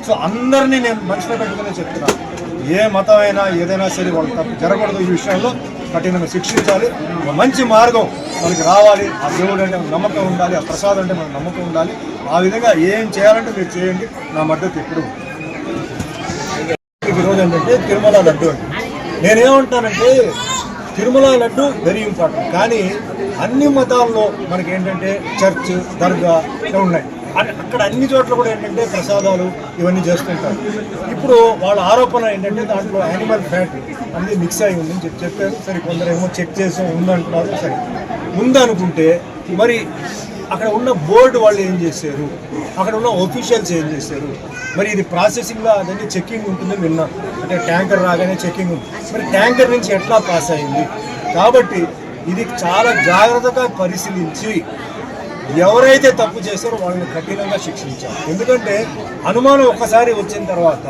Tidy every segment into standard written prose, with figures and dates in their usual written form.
So అందరినీ నేను మనసులో పెట్టుకునే చెప్తున్నాను, ఏ మతం అయినా ఏదైనా సరే వాళ్ళు తప్పు జరగకూడదు. ఈ విషయంలో కఠినంగా శిక్షించాలి. ఒక మంచి మార్గం మనకి రావాలి. ఆ దేవుడు అంటే నమ్మకం ఉండాలి, ఆ ప్రసాదం అంటే మనకు నమ్మకం ఉండాలి. ఆ విధంగా ఏం చేయాలంటే మీరు చేయండి, నా మద్దతు ఎప్పుడు. ఈరోజు ఏంటంటే తిరుమల లడ్డు అంటే నేనేమంటానంటే తిరుమల లడ్డు వెరీ ఇంపార్టెంట్. కానీ అన్ని మతాల్లో మనకి ఏంటంటే చర్చ్, దర్గా ఉన్నాయి. అక్కడ అన్ని చోట్ల కూడా ఏంటంటే ప్రసాదాలు ఇవన్నీ చేస్తుంటారు. ఇప్పుడు వాళ్ళ ఆరోపణ ఏంటంటే దాంట్లో యానిమల్ ఫ్యాట్ అనేది మిక్స్ అయి ఉందని చెప్పారు. సరే, కొందరేమో చెక్ చేసి ఉందంటున్నారు. సరే, ఉందనుకుంటే మరి అక్కడ ఉన్న బోర్డు వాళ్ళు ఏం చేశారు, అక్కడ ఉన్న ఒఫీషియల్స్ ఏం చేశారు, మరి ఇది ప్రాసెసింగ్లో అదన్నీ చెక్కింగ్ ఉంటుందని విన్నాను. అంటే ట్యాంకర్ రాగానే చెక్కింగ్ ఉంది, మరి ట్యాంకర్ నుంచి ఎట్లా పాస్ అయింది. కాబట్టి ఇది చాలా జాగ్రత్తగా పరిశీలించి ఎవరైతే తప్పు చేశారో వాళ్ళని కఠినంగా శిక్షించాలి. ఎందుకంటే అనుమానం ఒక్కసారి వచ్చిన తర్వాత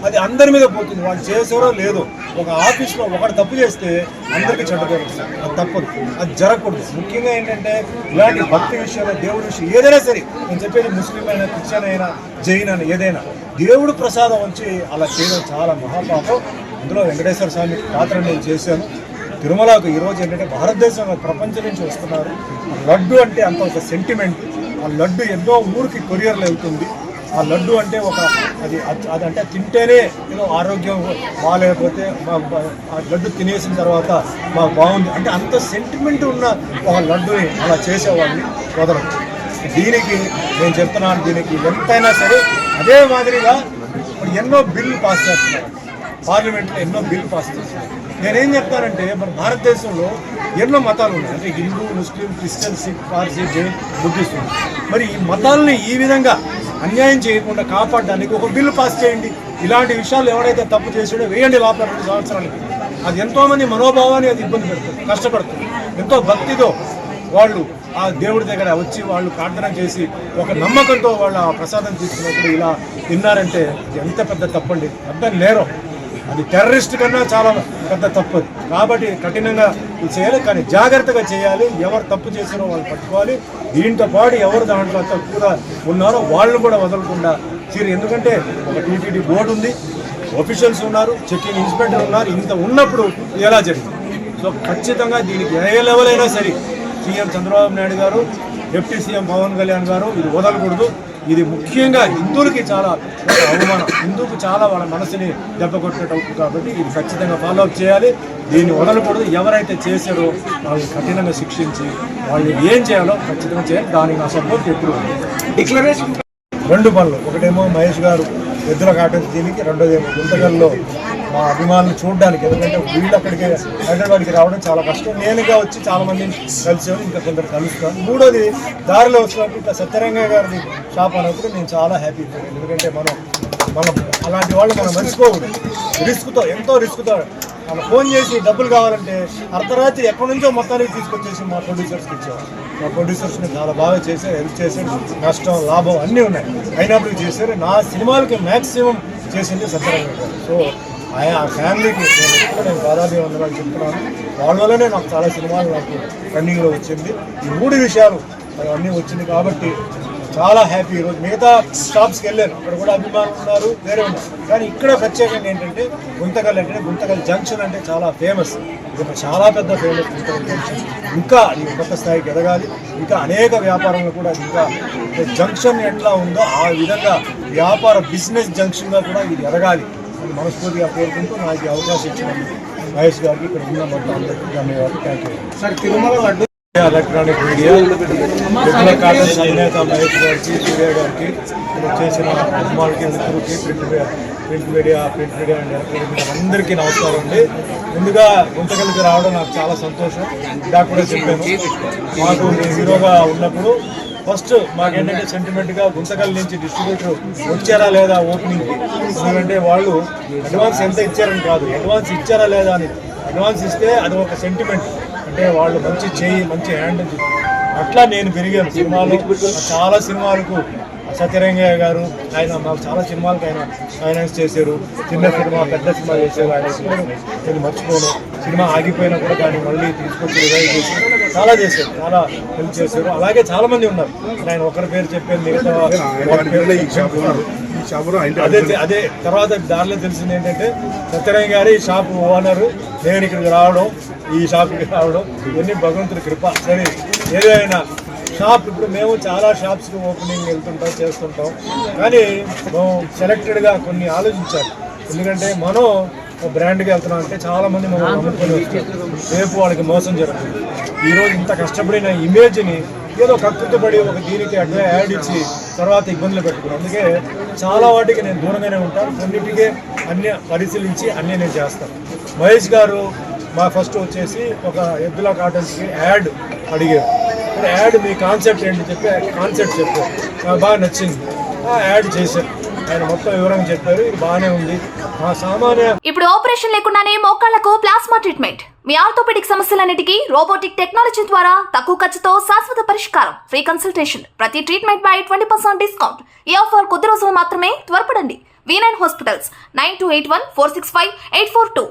అది అందరి మీద పోతుంది, వాళ్ళు చేసారో లేదో. ఒక ఆఫీస్లో ఒకటి తప్పు చేస్తే అందరికీ చెడ్డ పేరు వస్తుంది. అది తప్పదు, అది జరగకూడదు. ముఖ్యంగా ఏంటంటే ఇలాంటి భక్తి విషయంలో, దేవుడి విషయం ఏదైనా సరే, నేను చెప్పేది ముస్లిం అయినా, క్రిస్టియన్ అయినా, జైన్ అయినా, ఏదైనా దేవుడు ప్రసాదం వచ్చి అలా చేయడం చాలా మహాపాపం. అందులో వెంకటేశ్వర స్వామి పాత్ర నేను చేశాను. తిరుమలకు ఈరోజు ఏంటంటే భారతదేశంలో ప్రపంచం నుంచి వస్తున్నారు. లడ్డు అంటే అంత ఒక సెంటిమెంట్. ఆ లడ్డు ఎన్నో ఊరికి కొరియర్లు వెళ్తుంది. ఆ లడ్డు అంటే ఒక అదంటే తింటేనే ఏదో ఆరోగ్యం బాగాలేకపోతే ఆ లడ్డు తినేసిన తర్వాత మాకు బాగుంది అంటే అంత సెంటిమెంట్ ఉన్న ఒక లడ్డుని అలా చేసేవాడిని వదలదు. దీనికి నేను చెప్తున్నాను, దీనికి ఎంతైనా సరే అదే మాదిరిగా ఇప్పుడు ఎన్నో బిల్లు పాస్ చేస్తున్నారు, పార్లమెంట్లో ఎన్నో బిల్లు పాస్ చేస్తున్నారు. నేనేం చెప్తానంటే మన భారతదేశంలో ఎన్నో మతాలు ఉన్నాయి. అంటే Hindu, Muslim, Christian, Sikh, Parsi, Jain, Buddhist. మరి ఈ మతాలని ఈ విధంగా అన్యాయం చేయకుండా కాపాడడానికి ఒక బిల్లు పాస్ చేయండి. ఇలాంటి విషయాలు ఎవరైతే తప్పు చేసాడో వేయండి లోపల 2 సంవత్సరాలకి. అది ఎంతోమంది మనోభావాన్ని అది ఇబ్బంది పెడుతుంది, కష్టపడుతుంది. ఎంతో భక్తితో వాళ్ళు ఆ దేవుడి దగ్గర వచ్చి వాళ్ళు ప్రార్థన చేసి ఒక నమ్మకంతో వాళ్ళు ఆ ప్రసాదం తీసుకున్నప్పుడు ఇలా తిన్నారంటే ఎంత పెద్ద తప్పండి, పెద్ద నేరం. అది టెర్రరిస్ట్ కన్నా చాలా పెద్ద తప్పు. కాబట్టి కఠినంగా ఇది చేయాలి, కానీ జాగ్రత్తగా చేయాలి. ఎవరు తప్పు చేసారో వాళ్ళు పట్టుకోవాలి. దీంతో పాటు ఎవరు దాంట్లో తప్పుగా ఉన్నారో వాళ్ళని కూడా వదలకుండా చేయాలి. ఎందుకంటే ఒక టీటీడీ బోర్డు ఉంది, ఆఫీషియల్స్ ఉన్నారు, చెకింగ్ ఇన్స్పెక్టర్ ఉన్నారు. ఇంత ఉన్నప్పుడు ఎలా జరిగింది? సో ఖచ్చితంగా దీనికి ఏ లెవెల్ అయినా సరే సీఎం చంద్రబాబు నాయుడు గారు, డిప్యూటీ సీఎం పవన్ కళ్యాణ్ గారు ఇది వదలకూడదు. ఇది ముఖ్యంగా హిందువులకి చాలా అవమానం, హిందువుకు చాలా వాళ్ళ మనసుని దెబ్బ కొట్టేట అవుతుంది. కాబట్టి ఇది ఖచ్చితంగా ఫాలోఅప్ చేయాలి, దీన్ని వదలకూడదు. ఎవరైతే చేశారో వాళ్ళని కఠినంగా శిక్షించి వాళ్ళు ఏం చేయాలో ఖచ్చితంగా చేయాలి. దానికి నా సపోర్ట్ ఎప్పుడు. డిక్లరేషన్ 2 పనులు, ఒకటేమో మహేష్ గారు ఎద్దుల కాటన్ దీనికి, రెండోదేమో గుంతకల్లో మా అభిమానులు చూడడానికి. ఎందుకంటే వీళ్ళు అక్కడికి హైదరాబాద్కి రావడం చాలా కష్టం. నేనుగా వచ్చి చాలా మందిని కలిసాను, ఇంకా కొందరు కలుస్తాను. మూడోది దారిలో వచ్చినప్పుడు ఇట్లా సత్యరంగయ్య గారిని షాప్ అన్నప్పుడు నేను చాలా హ్యాపీ. ఎందుకంటే మనం అలాంటి వాళ్ళు మనం మర్చిపోకూడదు. రిస్క్తో, ఎంతో రిస్క్తో మనం ఫోన్ చేసి డబ్బులు కావాలంటే అర్ధరాత్రి ఎక్కడి నుంచో మొత్తానికి తీసుకొచ్చేసి మా ప్రొడ్యూసర్స్కి ఇచ్చేవారు. మా ప్రొడ్యూసర్స్ని చాలా బాగా చేశారు, హెల్ప్ చేశారు. నష్టం, లాభం అన్నీ ఉన్నాయి, అయినప్పుడు చేశారు. నా సినిమాలకి మ్యాక్సిమం చేసింది సత్యరంగయ్య గారు. సో ఆ ఫ్యామిలీకి నేను దాదాపు వందనాలు చెప్తున్నాను. వాళ్ళ వల్లనే నాకు చాలా సినిమాలు నాకు రన్నింగ్లో వచ్చింది. ఈ 3 విషయాలు అవన్నీ వచ్చింది కాబట్టి చాలా హ్యాపీ. ఈరోజు మిగతా షాప్స్కి వెళ్ళాను, అక్కడ కూడా అభిమానులు ఉన్నారు, వేరే ఉన్నారు. కానీ ఇక్కడ ప్రత్యేకంగా ఏంటంటే గుంతకల్ అంటే గుంతకల్ జంక్షన్ అంటే చాలా ఫేమస్. ఇది ఒక చాలా పెద్ద ఫేమస్ గుంతకల్ జంక్షన్. ఇంకా ఈ కొత్త స్థాయికి ఎదగాలి. ఇంకా అనేక వ్యాపారంలో కూడా ఇంకా జంక్షన్ ఎట్లా ఉందో ఆ విధంగా వ్యాపార బిజినెస్ జంక్షన్గా కూడా ఇది ఎదగాలి అని మనస్ఫూర్తిగా కోరుకుంటూ నాకు ఈ అవకాశం ఇచ్చినందుకు మహేష్ గారికి, ఇక్కడ ఉన్న మొత్తం అందరికీ ధన్యవాదాలు. Thank you sir. Tirumala laddu electronic media ఎద్దుల కాటన్ అధినేత మహేష్ గారికి, సూర్య గారికి, చేసిన అభిమానులకి, మిత్రులకి, print media and electronic media అందరికీ నమస్కారం అండి. ముందుగా గుంతకల్కి రావడం నాకు చాలా సంతోషం. ఇలా కూడా చెప్పాను, మాకు హీరోగా ఉన్నప్పుడు ఫస్ట్ మాకేంటంటే సెంటిమెంట్గా గుంతకల్ నుంచి డిస్ట్రిబ్యూటర్ వచ్చారా లేదా ఓపెనింగ్కి. ఎందుకంటే వాళ్ళు అడ్వాన్స్ ఎంత ఇచ్చారని కాదు, అడ్వాన్స్ ఇచ్చారా లేదా అని. అడ్వాన్స్ ఇస్తే అది ఒక సెంటిమెంట్, అంటే వాళ్ళు మంచి చేయి, మంచి హ్యాండ్. అట్లా నేను పెరిగాను సినిమాలు. చాలా సినిమాలకు సత్యరంగయ్య గారు ఆయన మాకు చాలా సినిమాలకు ఆయన ఫైనాన్స్ చేశారు. చిన్న సినిమా, పెద్ద సినిమా చేశారు. ఆయన నేను మర్చిపోను. సినిమా ఆగిపోయినా కూడా దాన్ని మళ్ళీ తీసుకొచ్చి రివైవ్ చేసి చాలా చేశారు, చాలా హెల్ప్ చేశారు. అలాగే చాలామంది ఉన్నారు, ఆయన ఒకరి పేరు చెప్పాను, మిగతా వారి పేర్లు ఈ నుంచి ఎవరు అదే తర్వాత దారిలో తెలిసింది ఏంటంటే సత్యనారాయణ గారి షాప్ ఓనర్ నేను ఇక్కడికి రావడం, ఈ షాప్కి రావడం, ఇవన్నీ భగవంతుడి కృప. సరే ఏదైనా షాప్ ఇప్పుడు మేము చాలా షాప్స్కి ఓపెనింగ్ వెళ్తుంటాం చేస్తుంటాం, కానీ మేము సెలెక్టెడ్గా కొన్ని ఆలోచించాలి. ఎందుకంటే మనం బ్రాండ్కి వెళ్తున్నాం అంటే చాలామంది మనం నమ్ముకొని వస్తారు, రేపు వాళ్ళకి మోసం జరుగుతుంది. ఈరోజు ఇంత కష్టపడిన ఇమేజ్ని ఏదో కక్కుతుపడి ఒక దీనికి అడ్వై యాడ్ ఇచ్చి తర్వాత ఇబ్బందులు పెట్టుకున్నాను. అందుకే చాలా వాటికి నేను దూరంగానే ఉంటాను, కొన్నిటికే అన్నీ పరిశీలించి అన్నీ నేను చేస్తాను. మహేష్ గారు మా ఫస్ట్ వచ్చేసి ఒక ఎద్దుల కాటన్స్కి యాడ్ అడిగారు. ఇప్పుడు యాడ్ మీ కాన్సెప్ట్ ఏంటి చెప్పి కాన్సెప్ట్ చెప్పారు, నాకు బాగా నచ్చింది, యాడ్ చేశారు. ఆయన మొత్తం వివరంగా చెప్పారు, ఇది బాగానే ఉంది. మా సామాన్య ఇప్పుడు ఆపరేషన్ లేకుండానే మోకాళ్లకు ప్లాస్మా ట్రీట్మెంట్, మీ ఆర్థోపెడిక్ సమస్యలన్నిటికీ రోబోటిక్ టెక్నాలజీ ద్వారా తక్కువ ఖర్చుతో శాశ్వత పరిష్కారం, ఫ్రీ కన్సల్టేషన్, ప్రతి ట్రీట్మెంట్ పై 20% డిస్కౌంట్. ఈ ఆఫర్ కొద్ది రోజులు మాత్రమే, త్వరపడండి. V9 hospitals 9281465842.